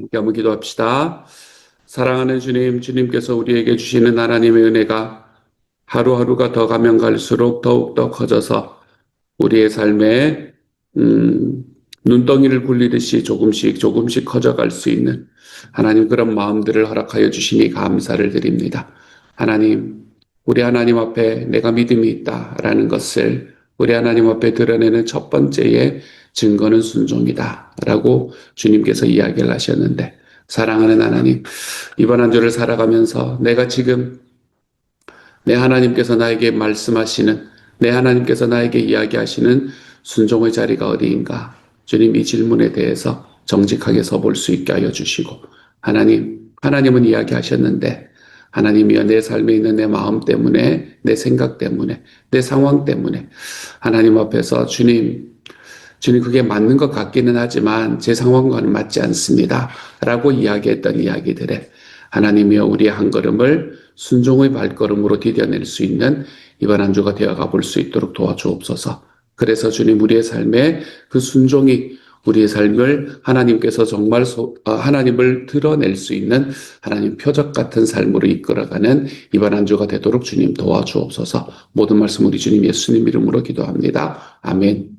함께 한번 기도합시다. 사랑하는 주님, 주님께서 우리에게 주시는 하나님의 은혜가 하루하루가 더 가면 갈수록 더욱더 커져서 우리의 삶에 음, 눈덩이를 굴리듯이 조금씩 조금씩 커져갈 수 있는 하나님 그런 마음들을 허락하여 주시니 감사를 드립니다. 하나님, 우리 하나님 앞에 내가 믿음이 있다라는 것을 우리 하나님 앞에 드러내는 첫 번째의 증거는 순종이다라고 주님께서 이야기를 하셨는데, 사랑하는 하나님, 이번 한 주를 살아가면서 내가 지금 내 하나님께서 나에게 말씀하시는, 내 하나님께서 나에게 이야기하시는 순종의 자리가 어디인가? 주님, 이 질문에 대해서 정직하게 서볼 수 있게 하여 주시고, 하나님은 이야기하셨는데, 하나님이여 내 삶에 있는 내 마음 때문에, 내 생각 때문에, 내 상황 때문에 하나님 앞에서 주님 그게 맞는 것 같기는 하지만 제 상황과는 맞지 않습니다. 라고 이야기했던 이야기들에 하나님이여 우리의 한 걸음을 순종의 발걸음으로 디뎌낼 수 있는 이번 한 주가 되어가 볼 수 있도록 도와주옵소서. 그래서 주님 우리의 삶에 그 순종이 우리의 삶을 하나님께서 정말 하나님을 드러낼 수 있는 하나님 표적 같은 삶으로 이끌어가는 이번 한 주가 되도록 주님 도와주옵소서. 모든 말씀 우리 주님 예수님 이름으로 기도합니다. 아멘.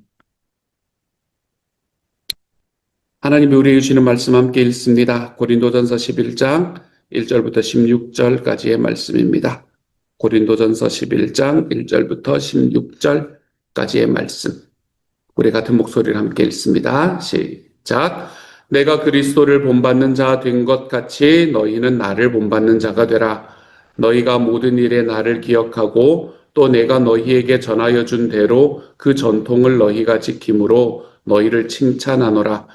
하나님이 우리에게 주시는 말씀 함께 읽습니다. 고린도전서 11장 1절부터 16절까지의 말씀입니다. 고린도전서 11장 1절부터 16절까지의 말씀. 우리 같은 목소리를 함께 읽습니다. 시작. 내가 그리스도를 본받는 자 된 것 같이 너희는 나를 본받는 자가 되라. 너희가 모든 일에 나를 기억하고 또 내가 너희에게 전하여 준 대로 그 전통을 너희가 지킴으로 너희를 칭찬하노라.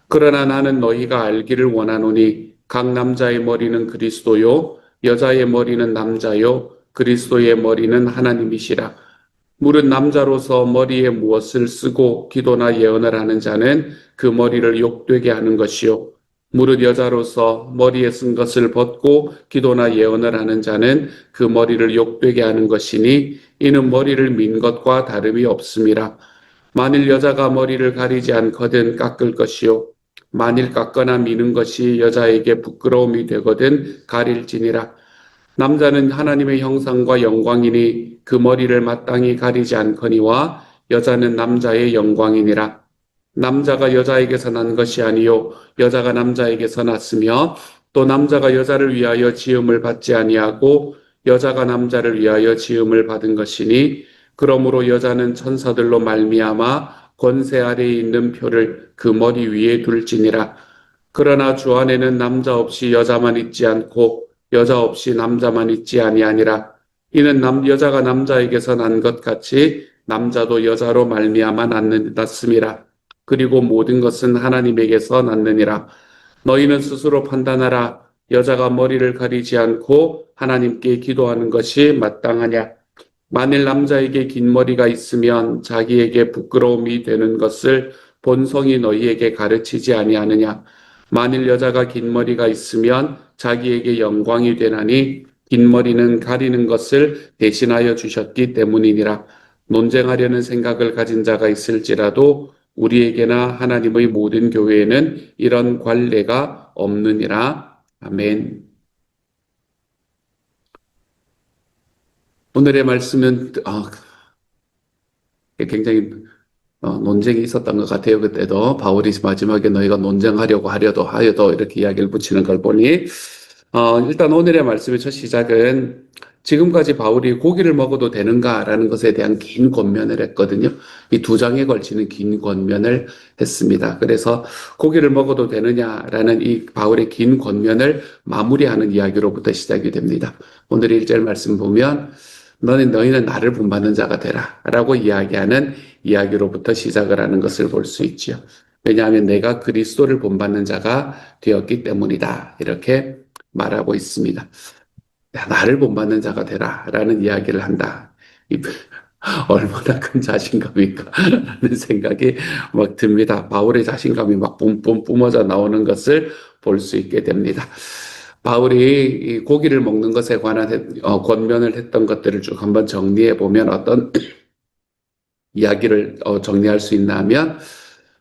그러나 나는 너희가 알기를 원하노니 각 남자의 머리는 그리스도요 여자의 머리는 남자요 그리스도의 머리는 하나님이시라. 무릇 남자로서 머리에 무엇을 쓰고 기도나 예언을 하는 자는 그 머리를 욕되게 하는 것이요 무릇 여자로서 머리에 쓴 것을 벗고 기도나 예언을 하는 자는 그 머리를 욕되게 하는 것이니 이는 머리를 민 것과 다름이 없음이라. 만일 여자가 머리를 가리지 않거든 깎을 것이요 만일 깎거나 미는 것이 여자에게 부끄러움이 되거든 가릴지니라. 남자는 하나님의 형상과 영광이니 그 머리를 마땅히 가리지 않거니와 여자는 남자의 영광이니라. 남자가 여자에게서 난 것이 아니요 여자가 남자에게서 났으며 또 남자가 여자를 위하여 지음을 받지 아니하고 여자가 남자를 위하여 지음을 받은 것이니 그러므로 여자는 천사들로 말미암아 권세 아래에 있는 표를 그 머리 위에 둘지니라. 그러나 주 안에는 남자 없이 여자만 있지 않고 여자 없이 남자만 있지 아니하니라. 이는 여자가 남자에게서 난 것 같이 남자도 여자로 말미암아 났음이라. 그리고 모든 것은 하나님에게서 났느니라. 너희는 스스로 판단하라. 여자가 머리를 가리지 않고 하나님께 기도하는 것이 마땅하냐. 만일 남자에게 긴 머리가 있으면 자기에게 부끄러움이 되는 것을 본성이 너희에게 가르치지 아니하느냐. 만일 여자가 긴 머리가 있으면 자기에게 영광이 되나니 긴 머리는 가리는 것을 대신하여 주셨기 때문이니라. 논쟁하려는 생각을 가진 자가 있을지라도 우리에게나 하나님의 모든 교회에는 이런 관례가 없느니라. 아멘. 오늘의 말씀은 굉장히 논쟁이 있었던 것 같아요. 그때도 바울이 마지막에 너희가 논쟁하려고 하여도 이렇게 이야기를 붙이는 걸 보니 일단 오늘의 말씀의 첫 시작은 지금까지 바울이 고기를 먹어도 되는가라는 것에 대한 긴 권면을 했거든요. 이 두 장에 걸치는 긴 권면을 했습니다. 그래서 고기를 먹어도 되느냐라는 이 바울의 긴 권면을 마무리하는 이야기로부터 시작이 됩니다. 오늘 1절 말씀 보면 너희는 나를 본받는 자가 되라 라고 이야기하는 이야기로부터 시작을 하는 것을 볼 수 있지요. 왜냐하면 내가 그리스도를 본받는 자가 되었기 때문이다. 이렇게 말하고 있습니다. 나를 본받는 자가 되라 라는 이야기를 한다. 얼마나 큰 자신감일까 라는 생각이 막 듭니다. 바울의 자신감이 막 뿜뿜 뿜어져 나오는 것을 볼 수 있게 됩니다. 바울이 고기를 먹는 것에 관한 권면을 했던 것들을 쭉 한번 정리해 보면 어떤 이야기를 정리할 수 있나 하면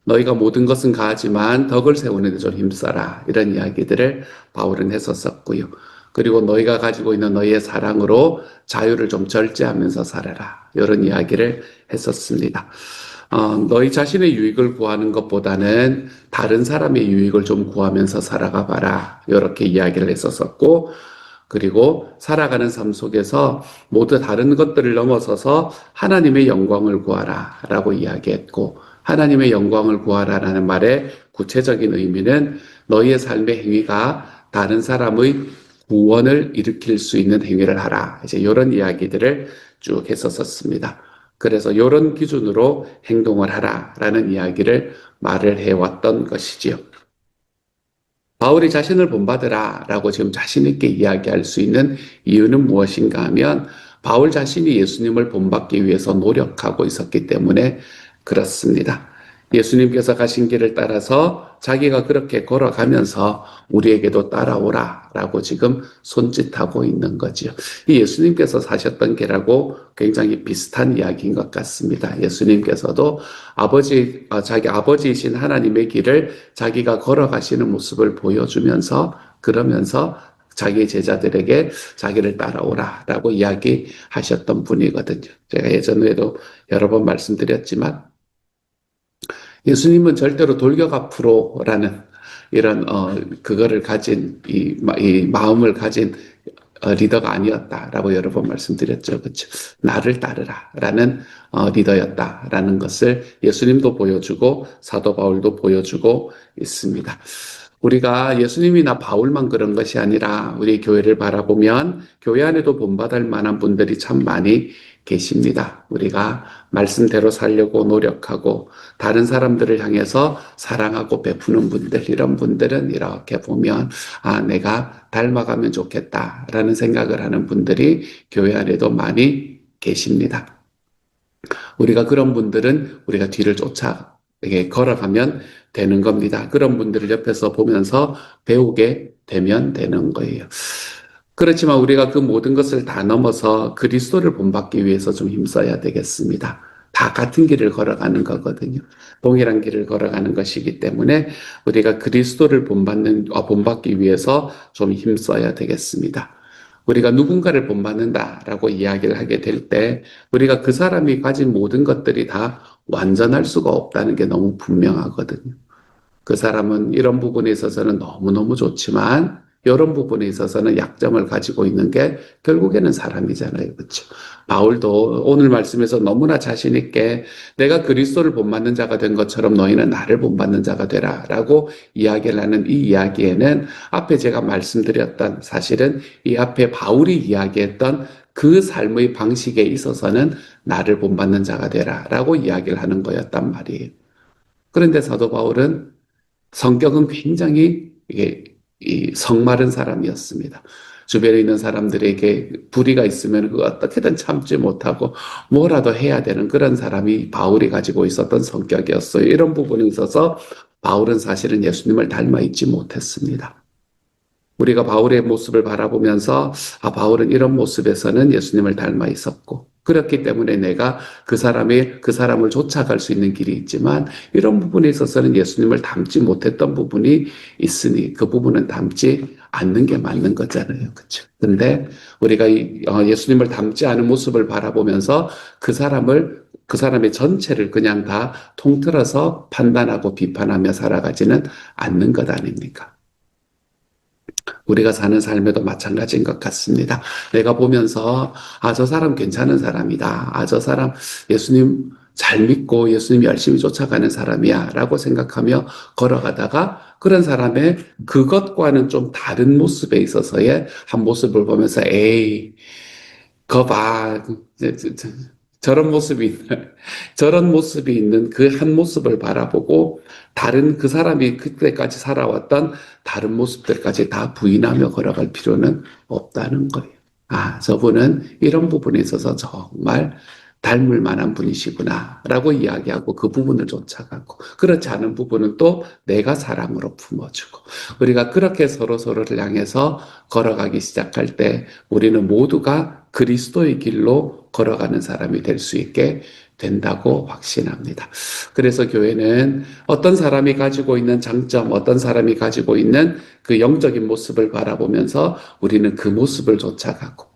너희가 모든 것은 가하지만 덕을 세우는 데 좀 힘써라. 이런 이야기들을 바울은 했었었고요. 그리고 너희가 가지고 있는 너희의 사랑으로 자유를 좀 절제하면서 살아라. 이런 이야기를 했었습니다. 너희 자신의 유익을 구하는 것보다는 다른 사람의 유익을 좀 구하면서 살아가 봐라. 이렇게 이야기를 했었었고, 그리고 살아가는 삶 속에서 모두 다른 것들을 넘어서서 하나님의 영광을 구하라 라고 이야기했고, 하나님의 영광을 구하라라는 말의 구체적인 의미는 너희의 삶의 행위가 다른 사람의 구원을 일으킬 수 있는 행위를 하라. 이제 이런 이야기들을 쭉 했었습니다. 그래서 이런 기준으로 행동을 하라라는 이야기를 말을 해왔던 것이지요. 바울이 자신을 본받으라 라고 지금 자신있게 이야기할 수 있는 이유는 무엇인가 하면 바울 자신이 예수님을 본받기 위해서 노력하고 있었기 때문에 그렇습니다. 예수님께서 가신 길을 따라서 자기가 그렇게 걸어가면서 우리에게도 따라오라 라고 지금 손짓하고 있는 거죠. 이 예수님께서 사셨던 길하고 굉장히 비슷한 이야기인 것 같습니다. 예수님께서도 자기 아버지이신 하나님의 길을 자기가 걸어가시는 모습을 보여주면서 그러면서 자기 제자들에게 자기를 따라오라 라고 이야기하셨던 분이거든요. 제가 예전에도 여러 번 말씀드렸지만 예수님은 절대로 돌격 앞으로라는 이런 그거를 가진 이 마음을 가진 리더가 아니었다라고 여러 번 말씀드렸죠. 그렇죠? 나를 따르라라는 리더였다라는 것을 예수님도 보여주고 사도 바울도 보여주고 있습니다. 우리가 예수님이나 바울만 그런 것이 아니라 우리 교회를 바라보면 교회 안에도 본받을 만한 분들이 참 많이 계십니다. 우리가 말씀대로 살려고 노력하고 다른 사람들을 향해서 사랑하고 베푸는 분들, 이런 분들은 이렇게 보면 내가 닮아가면 좋겠다라는 생각을 하는 분들이 교회 안에도 많이 계십니다. 우리가 그런 분들은 우리가 뒤를 쫓아 이렇게 걸어가면 되는 겁니다. 그런 분들을 옆에서 보면서 배우게 되면 되는 거예요. 그렇지만 우리가 그 모든 것을 다 넘어서 그리스도를 본받기 위해서 좀 힘써야 되겠습니다. 다 같은 길을 걸어가는 거거든요. 동일한 길을 걸어가는 것이기 때문에 우리가 그리스도를 본받기 위해서 좀 힘써야 되겠습니다. 우리가 누군가를 본받는다라고 이야기를 하게 될 때 우리가 그 사람이 가진 모든 것들이 다 완전할 수가 없다는 게 너무 분명하거든요. 그 사람은 이런 부분에 있어서는 너무너무 좋지만 이런 부분에 있어서는 약점을 가지고 있는 게 결국에는 사람이잖아요. 그렇죠? 바울도 오늘 말씀에서 너무나 자신 있게 내가 그리스도를 본받는 자가 된 것처럼 너희는 나를 본받는 자가 되라 라고 이야기를 하는 이 이야기에는 앞에 제가 말씀드렸던 사실은 이 앞에 바울이 이야기했던 그 삶의 방식에 있어서는 나를 본받는 자가 되라 라고 이야기를 하는 거였단 말이에요. 그런데 사도 바울은 성격은 굉장히 이 성마른 사람이었습니다. 주변에 있는 사람들에게 불의가 있으면 그 어떻게든 참지 못하고 뭐라도 해야 되는 그런 사람이 바울이 가지고 있었던 성격이었어요. 이런 부분에 있어서 바울은 사실은 예수님을 닮아 있지 못했습니다. 우리가 바울의 모습을 바라보면서 바울은 이런 모습에서는 예수님을 닮아 있었고 그렇기 때문에 내가 그 사람을 쫓아갈 수 있는 길이 있지만 이런 부분에 있어서는 예수님을 닮지 못했던 부분이 있으니 그 부분은 닮지 않는 게 맞는 거잖아요. 그렇죠? 근데 우리가 예수님을 닮지 않은 모습을 바라보면서 그 사람의 전체를 그냥 다 통틀어서 판단하고 비판하며 살아가지는 않는 것 아닙니까? 우리가 사는 삶에도 마찬가지인 것 같습니다. 내가 보면서 저 사람 괜찮은 사람이다. 저 사람 예수님 잘 믿고 예수님 열심히 쫓아가는 사람이야 라고 생각하며 걸어가다가 그런 사람의 그것과는 좀 다른 모습에 있어서의 한 모습을 보면서 에이 거 봐. 저런 모습이 있는, 저런 모습이 있는 그 한 모습을 바라보고 다른 그 사람이 그때까지 살아왔던 다른 모습들까지 다 부인하며 걸어갈 필요는 없다는 거예요. 저분은 이런 부분에 있어서 정말 닮을 만한 분이시구나 라고 이야기하고 그 부분을 쫓아가고, 그렇지 않은 부분은 또 내가 사랑으로 품어주고, 우리가 그렇게 서로를 향해서 걸어가기 시작할 때 우리는 모두가 그리스도의 길로 걸어가는 사람이 될 수 있게 된다고 확신합니다. 그래서 교회는 어떤 사람이 가지고 있는 장점, 어떤 사람이 가지고 있는 그 영적인 모습을 바라보면서 우리는 그 모습을 쫓아가고,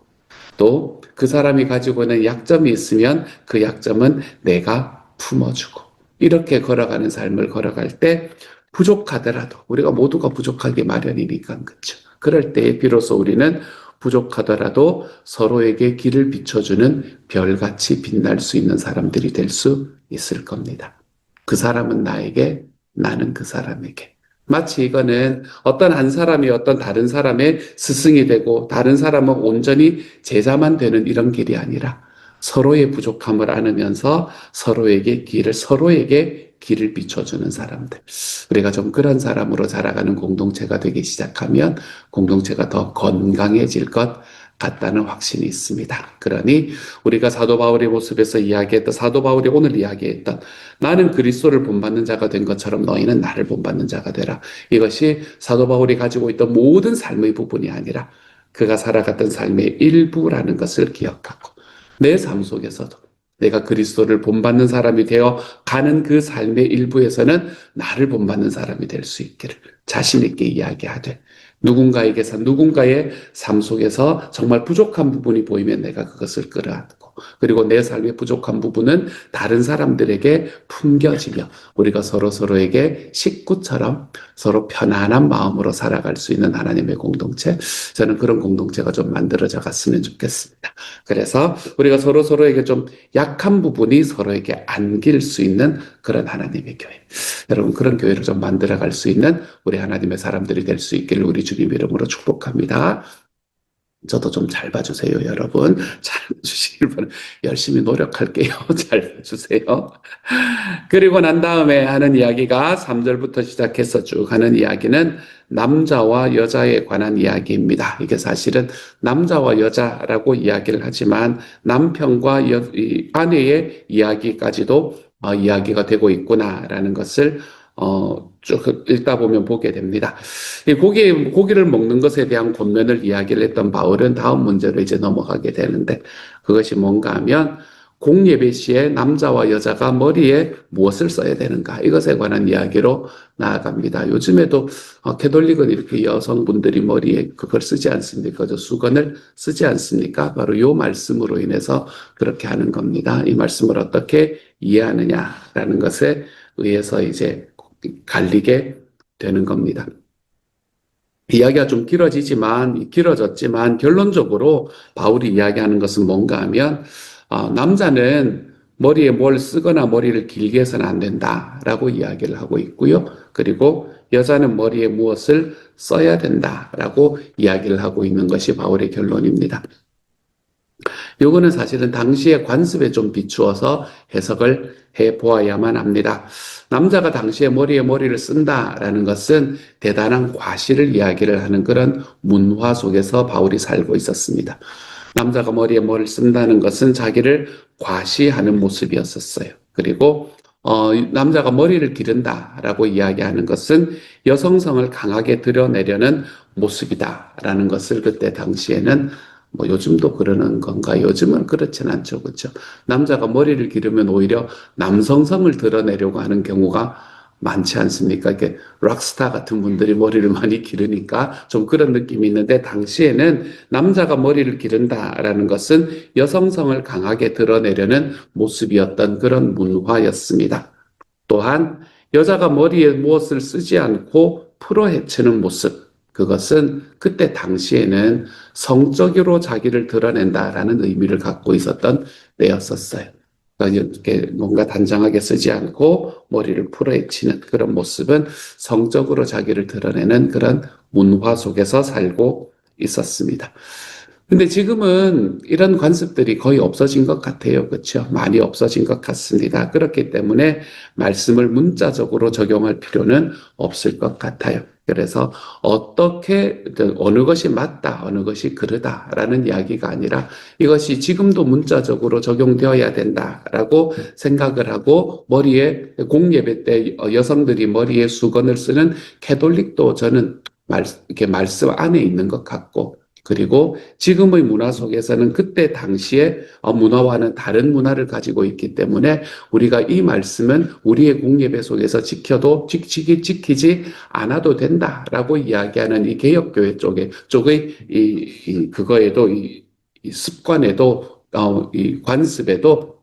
또 그 사람이 가지고 있는 약점이 있으면 그 약점은 내가 품어주고, 이렇게 걸어가는 삶을 걸어갈 때 부족하더라도, 우리가 모두가 부족하기 마련이니까, 그렇죠. 그럴 때 비로소 우리는 부족하더라도 서로에게 길을 비춰주는 별같이 빛날 수 있는 사람들이 될 수 있을 겁니다. 그 사람은 나에게, 나는 그 사람에게. 마치 이거는 어떤 한 사람이 어떤 다른 사람의 스승이 되고 다른 사람은 온전히 제자만 되는 이런 길이 아니라, 서로의 부족함을 안으면서 서로에게 길을 비춰주는 사람들. 우리가 좀 그런 사람으로 자라가는 공동체가 되기 시작하면 공동체가 더 건강해질 것 같다는 확신이 있습니다. 그러니 우리가 사도 바울의 모습에서 이야기했던, 사도 바울이 오늘 이야기했던 나는 그리스도를 본받는 자가 된 것처럼 너희는 나를 본받는 자가 되라. 이것이 사도 바울이 가지고 있던 모든 삶의 부분이 아니라 그가 살아갔던 삶의 일부라는 것을 기억하고, 내 삶 속에서도 내가 그리스도를 본받는 사람이 되어 가는 그 삶의 일부에서는 나를 본받는 사람이 될 수 있기를 자신 있게 이야기하되, 누군가의 삶 속에서 정말 부족한 부분이 보이면 내가 그것을 끌어안고, 그리고 내 삶의 부족한 부분은 다른 사람들에게 풍겨지며 우리가 서로에게 식구처럼 서로 편안한 마음으로 살아갈 수 있는 하나님의 공동체, 저는 그런 공동체가 좀 만들어져 갔으면 좋겠습니다. 그래서 우리가 서로에게 좀 약한 부분이 서로에게 안길 수 있는 그런 하나님의 교회, 여러분 그런 교회를 좀 만들어갈 수 있는 우리 하나님의 사람들이 될 수 있기를 우리 주님 이름으로 축복합니다. 저도 좀 잘 봐주세요, 여러분. 잘 봐주시길 바랍니다. 열심히 노력할게요. 잘 봐주세요. 그리고 난 다음에 하는 이야기가 3절부터 시작해서 쭉 하는 이야기는 남자와 여자에 관한 이야기입니다. 이게 사실은 남자와 여자라고 이야기를 하지만 남편과 아내의 이야기까지도 이야기가 되고 있구나라는 것을 쭉 읽다 보면 보게 됩니다. 이 고기를 먹는 것에 대한 권면을 이야기를 했던 바울은 다음 문제로 이제 넘어가게 되는데, 그것이 뭔가 하면 공예배 시에 남자와 여자가 머리에 무엇을 써야 되는가, 이것에 관한 이야기로 나아갑니다. 요즘에도 캐톨릭은 이렇게 여성분들이 머리에 그걸 쓰지 않습니까? 수건을 쓰지 않습니까? 바로 이 말씀으로 인해서 그렇게 하는 겁니다. 이 말씀을 어떻게 이해하느냐라는 것에 의해서 이제 갈리게 되는 겁니다. 이야기가 좀 길어졌지만 결론적으로 바울이 이야기하는 것은 뭔가 하면, 남자는 머리에 뭘 쓰거나 머리를 길게 해서는 안 된다라고 이야기를 하고 있고요. 그리고 여자는 머리에 무엇을 써야 된다라고 이야기를 하고 있는 것이 바울의 결론입니다. 요거는 사실은 당시의 관습에 좀 비추어서 해석을 해보아야만 합니다. 남자가 당시에 머리를 쓴다라는 것은 대단한 과시를 이야기를 하는 그런 문화 속에서 바울이 살고 있었습니다. 남자가 머리에 뭐를 쓴다는 것은 자기를 과시하는 모습이었었어요. 그리고 남자가 머리를 기른다라고 이야기하는 것은 여성성을 강하게 드러내려는 모습이다라는 것을 그때 당시에는, 요즘도 그러는 건가? 요즘은 그렇진 않죠. 그렇죠? 남자가 머리를 기르면 오히려 남성성을 드러내려고 하는 경우가 많지 않습니까? 이렇게 락스타 같은 분들이 머리를 많이 기르니까 좀 그런 느낌이 있는데, 당시에는 남자가 머리를 기른다라는 것은 여성성을 강하게 드러내려는 모습이었던 그런 문화였습니다. 또한 여자가 머리에 무엇을 쓰지 않고 풀어헤치는 모습, 그것은 그때 당시에는 성적으로 자기를 드러낸다라는 의미를 갖고 있었던 때였었어요. 그러니까 이렇게 뭔가 단정하게 쓰지 않고 머리를 풀어헤치는 그런 모습은 성적으로 자기를 드러내는 그런 문화 속에서 살고 있었습니다. 근데 지금은 이런 관습들이 거의 없어진 것 같아요. 그렇죠? 많이 없어진 것 같습니다. 그렇기 때문에 말씀을 문자적으로 적용할 필요는 없을 것 같아요. 그래서 어떻게 어느 것이 맞다, 어느 것이 그르다라는 이야기가 아니라 이것이 지금도 문자적으로 적용되어야 된다라고 생각을 하고 머리에 공예배 때 여성들이 머리에 수건을 쓰는 캐톨릭도 저는 이렇게 말씀 안에 있는 것 같고 그리고 지금의 문화 속에서는 그때 당시의 문화와는 다른 문화를 가지고 있기 때문에 우리가 이 말씀은 우리의 공예배 속에서 지키지 않아도 된다라고 이야기하는 이 개혁교회 쪽의 그거에도 이 습관에도 이 관습에도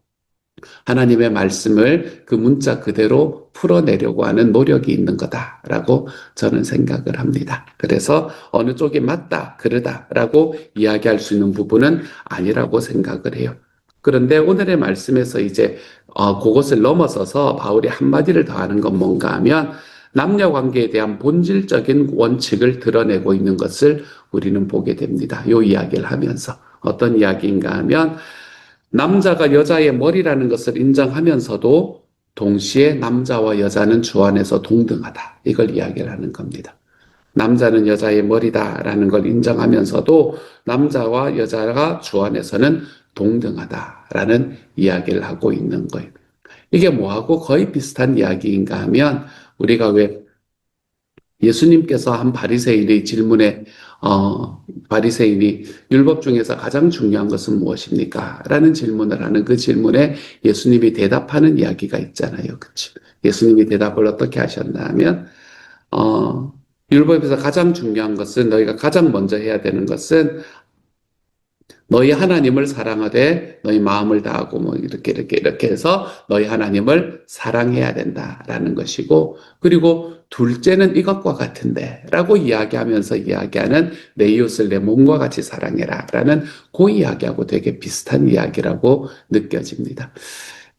하나님의 말씀을 그 문자 그대로 풀어내려고 하는 노력이 있는 거다라고 저는 생각을 합니다. 그래서 어느 쪽이 맞다, 그르다라고 이야기할 수 있는 부분은 아니라고 생각을 해요. 그런데 오늘의 말씀에서 이제 그것을 넘어서서 바울이 한마디를 더 하는 건 뭔가 하면 남녀 관계에 대한 본질적인 원칙을 드러내고 있는 것을 우리는 보게 됩니다. 이 이야기를 하면서 어떤 이야기인가 하면 남자가 여자의 머리라는 것을 인정하면서도 동시에 남자와 여자는 주 안에서 동등하다. 이걸 이야기를 하는 겁니다. 남자는 여자의 머리다라는 걸 인정하면서도 남자와 여자가 주 안에서는 동등하다라는 이야기를 하고 있는 거예요. 이게 뭐하고 거의 비슷한 이야기인가 하면 우리가 왜 예수님께서 한 바리새인의 질문에 바리새인이 율법 중에서 가장 중요한 것은 무엇입니까? 라는 질문을 하는 그 질문에 예수님이 대답하는 이야기가 있잖아요. 그치? 예수님이 대답을 어떻게 하셨나 하면 율법에서 가장 중요한 것은 너희가 가장 먼저 해야 되는 것은 너희 하나님을 사랑하되 너희 마음을 다하고 뭐 이렇게 해서 너희 하나님을 사랑해야 된다라는 것이고 그리고 둘째는 이것과 같은데 라고 이야기하면서 이야기하는 내 이웃을 내 몸과 같이 사랑해라 라는 그 이야기하고 되게 비슷한 이야기라고 느껴집니다.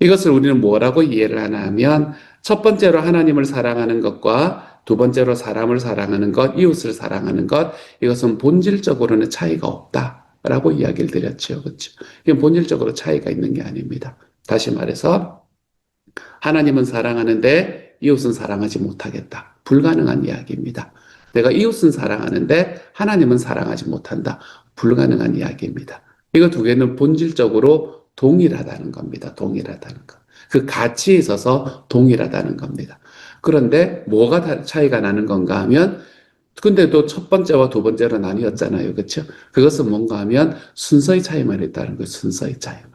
이것을 우리는 뭐라고 이해를 하나 하면 첫 번째로 하나님을 사랑하는 것과 두 번째로 사람을 사랑하는 것, 이웃을 사랑하는 것 이것은 본질적으로는 차이가 없다. 라고 이야기를 드렸죠. 그렇죠? 이건 본질적으로 차이가 있는 게 아닙니다. 다시 말해서 하나님은 사랑하는데 이웃은 사랑하지 못하겠다. 불가능한 이야기입니다. 내가 이웃은 사랑하는데 하나님은 사랑하지 못한다. 불가능한 이야기입니다. 이거 두 개는 본질적으로 동일하다는 겁니다. 동일하다는 것. 그 가치에 있어서 동일하다는 겁니다. 그런데 뭐가 차이가 나는 건가 하면 근데도 첫 번째와 두 번째로 나뉘었잖아요. 그렇죠? 그것은 뭔가 하면 순서의 차이만 있다는 거예요. 순서의 차이만.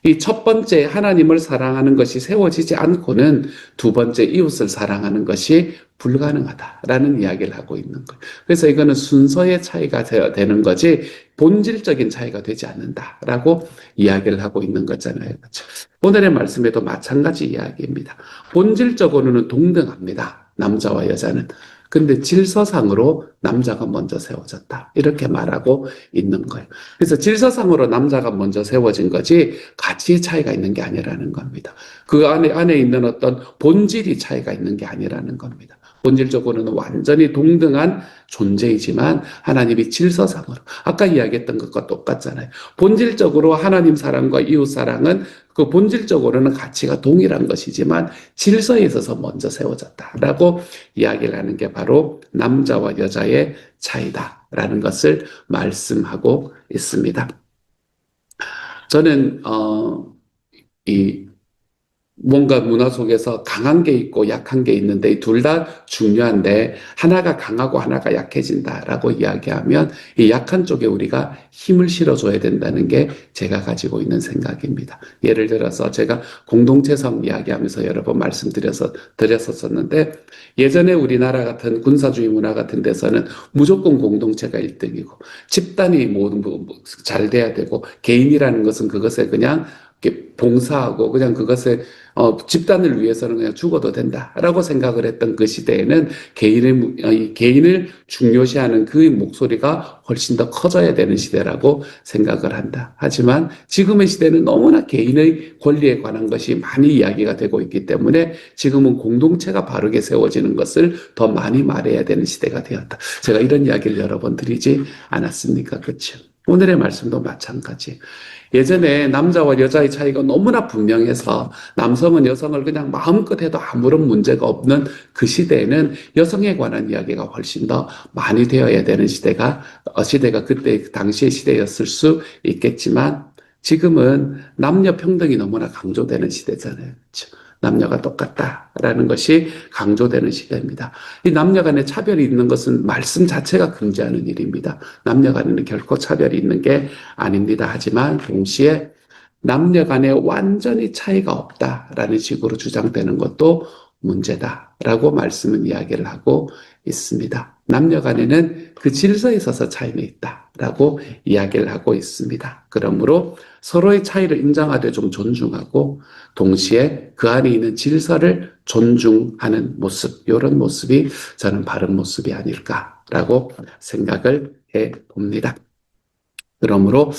이 첫 번째 하나님을 사랑하는 것이 세워지지 않고는 두 번째 이웃을 사랑하는 것이 불가능하다라는 이야기를 하고 있는 거예요. 그래서 이거는 순서의 차이가 되는 거지 본질적인 차이가 되지 않는다라고 이야기를 하고 있는 거잖아요. 그렇죠? 오늘의 말씀에도 마찬가지 이야기입니다. 본질적으로는 동등합니다. 남자와 여자는. 근데 질서상으로 남자가 먼저 세워졌다. 이렇게 말하고 있는 거예요. 그래서 질서상으로 남자가 먼저 세워진 거지 가치의 차이가 있는 게 아니라는 겁니다. 그 안에 있는 어떤 본질이 차이가 있는 게 아니라는 겁니다. 본질적으로는 완전히 동등한 존재이지만 하나님이 질서상으로 아까 이야기했던 것과 똑같잖아요. 본질적으로 하나님 사랑과 이웃 사랑은 그 본질적으로는 가치가 동일한 것이지만 질서에 있어서 먼저 세워졌다라고 이야기를 하는 게 바로 남자와 여자의 차이다라는 것을 말씀하고 있습니다. 저는 이 뭔가 문화 속에서 강한 게 있고 약한 게 있는데 둘 다 중요한데 하나가 강하고 하나가 약해진다라고 이야기하면 이 약한 쪽에 우리가 힘을 실어줘야 된다는 게 제가 가지고 있는 생각입니다. 예를 들어서 제가 공동체성 이야기하면서 여러 번 드렸었는데 예전에 우리나라 같은 군사주의 문화 같은 데서는 무조건 공동체가 1등이고 집단이 잘 돼야 되고 개인이라는 것은 그것에 그냥 봉사하고 그냥 그것에 집단을 위해서는 그냥 죽어도 된다라고 생각을 했던 그 시대에는 개인을 중요시하는 그 목소리가 훨씬 더 커져야 되는 시대라고 생각을 한다. 하지만 지금의 시대는 너무나 개인의 권리에 관한 것이 많이 이야기가 되고 있기 때문에 지금은 공동체가 바르게 세워지는 것을 더 많이 말해야 되는 시대가 되었다. 제가 이런 이야기를 여러 번 드리지 않았습니까? 그렇죠? 오늘의 말씀도 마찬가지. 예전에 남자와 여자의 차이가 너무나 분명해서 남성은 여성을 그냥 마음껏 해도 아무런 문제가 없는 그 시대에는 여성에 관한 이야기가 훨씬 더 많이 되어야 되는 시대가 그때 당시의 시대였을 수 있겠지만 지금은 남녀 평등이 너무나 강조되는 시대잖아요. 그렇죠? 남녀가 똑같다라는 것이 강조되는 시대입니다. 이 남녀 간의 차별이 있는 것은 말씀 자체가 금지하는 일입니다. 남녀 간에는 결코 차별이 있는 게 아닙니다. 하지만 동시에 남녀 간에 완전히 차이가 없다라는 식으로 주장되는 것도 문제다라고 말씀은 이야기를 하고 있습니다. 남녀 간에는 그 질서에 있어서 차이는 있다라고 이야기를 하고 있습니다. 그러므로 서로의 차이를 인정하되 좀 존중하고 동시에 그 안에 있는 질서를 존중하는 모습, 이런 모습이 저는 바른 모습이 아닐까라고 생각을 해 봅니다. 그러므로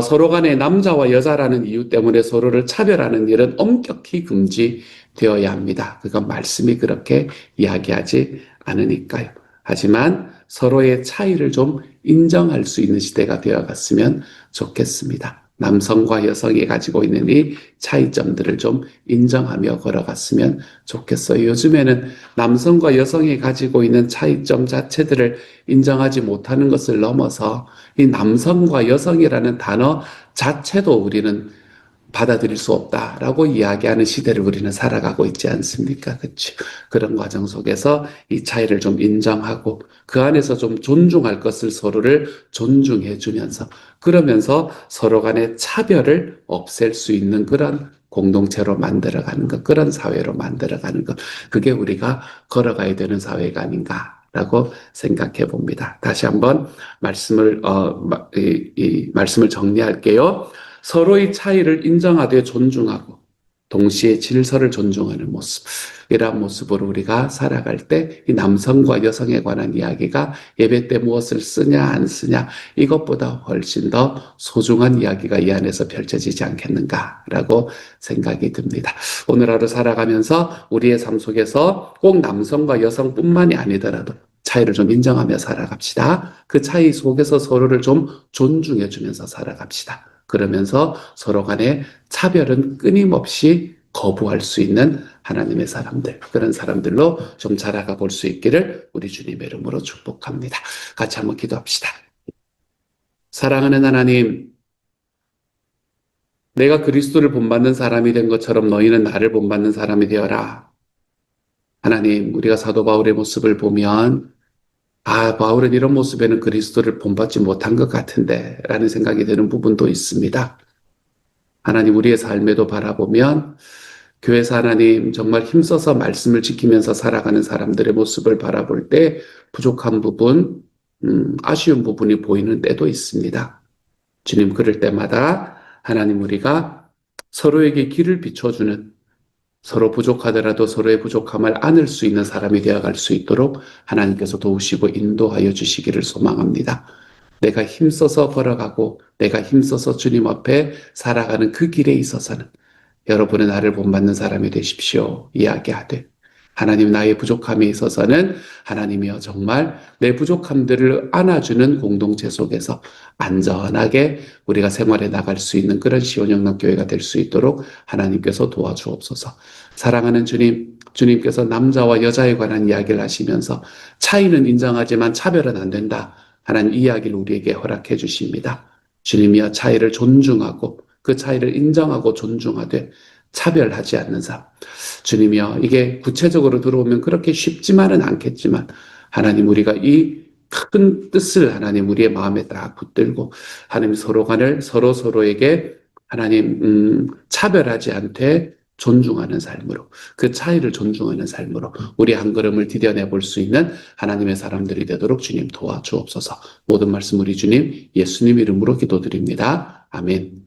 서로 간에 남자와 여자라는 이유 때문에 서로를 차별하는 일은 엄격히 금지되어야 합니다. 그건 말씀이 그렇게 이야기하지 않으니까요. 하지만 서로의 차이를 좀 인정할 수 있는 시대가 되어갔으면 좋겠습니다. 남성과 여성이 가지고 있는 이 차이점들을 좀 인정하며 걸어갔으면 좋겠어요. 요즘에는 남성과 여성이 가지고 있는 차이점 자체들을 인정하지 못하는 것을 넘어서 이 남성과 여성이라는 단어 자체도 우리는 받아들일 수 없다라고 이야기하는 시대를 우리는 살아가고 있지 않습니까? 그렇죠? 그런 과정 속에서 이 차이를 좀 인정하고 그 안에서 좀 존중할 것을 서로를 존중해 주면서 그러면서 서로 간의 차별을 없앨 수 있는 그런 공동체로 만들어가는 것, 그런 사회로 만들어가는 것, 그게 우리가 걸어가야 되는 사회가 아닌가라고 생각해 봅니다. 다시 한번 말씀을 정리할게요. 서로의 차이를 인정하되 존중하고 동시에 질서를 존중하는 모습, 이러한 모습으로 우리가 살아갈 때 이 남성과 여성에 관한 이야기가 예배 때 무엇을 쓰냐 안 쓰냐 이것보다 훨씬 더 소중한 이야기가 이 안에서 펼쳐지지 않겠는가라고 생각이 듭니다. 오늘 하루 살아가면서 우리의 삶 속에서 꼭 남성과 여성뿐만이 아니더라도 차이를 좀 인정하며 살아갑시다. 그 차이 속에서 서로를 좀 존중해 주면서 살아갑시다. 그러면서 서로 간의 차별은 끊임없이 거부할 수 있는 하나님의 사람들, 그런 사람들로 좀 자라가 볼 수 있기를 우리 주님의 이름으로 축복합니다. 같이 한번 기도합시다. 사랑하는 하나님, 내가 그리스도를 본받는 사람이 된 것처럼 너희는 나를 본받는 사람이 되어라. 하나님, 우리가 사도 바울의 모습을 보면 바울은 이런 모습에는 그리스도를 본받지 못한 것 같은데 라는 생각이 드는 부분도 있습니다. 하나님, 우리의 삶에도 바라보면 교회에서 하나님 정말 힘써서 말씀을 지키면서 살아가는 사람들의 모습을 바라볼 때 부족한 부분, 아쉬운 부분이 보이는 때도 있습니다. 주님, 그럴 때마다 하나님 우리가 서로에게 길을 비춰주는, 서로 부족하더라도 서로의 부족함을 안을 수 있는 사람이 되어갈 수 있도록 하나님께서 도우시고 인도하여 주시기를 소망합니다. 내가 힘써서 걸어가고 내가 힘써서 주님 앞에 살아가는 그 길에 있어서는 여러분은 나를 본받는 사람이 되십시오. 이야기하되 하나님, 나의 부족함에 있어서는 하나님이여 정말 내 부족함들을 안아주는 공동체 속에서 안전하게 우리가 생활해 나갈 수 있는 그런 시온영락교회가 될 수 있도록 하나님께서 도와주옵소서. 사랑하는 주님, 주님께서 남자와 여자에 관한 이야기를 하시면서 차이는 인정하지만 차별은 안 된다. 하나님, 이 이야기를 우리에게 허락해 주십니다. 주님이여 차이를 존중하고 그 차이를 인정하고 존중하되 차별하지 않는 삶. 주님이여, 이게 구체적으로 들어오면 그렇게 쉽지만은 않겠지만 하나님, 우리가 이 큰 뜻을 하나님 우리의 마음에 딱 붙들고 하나님 서로에게 하나님 차별하지 않되 존중하는 삶으로, 그 차이를 존중하는 삶으로 우리 한 걸음을 디뎌내 볼 수 있는 하나님의 사람들이 되도록 주님 도와주옵소서. 모든 말씀 우리 주님 예수님 이름으로 기도드립니다. 아멘.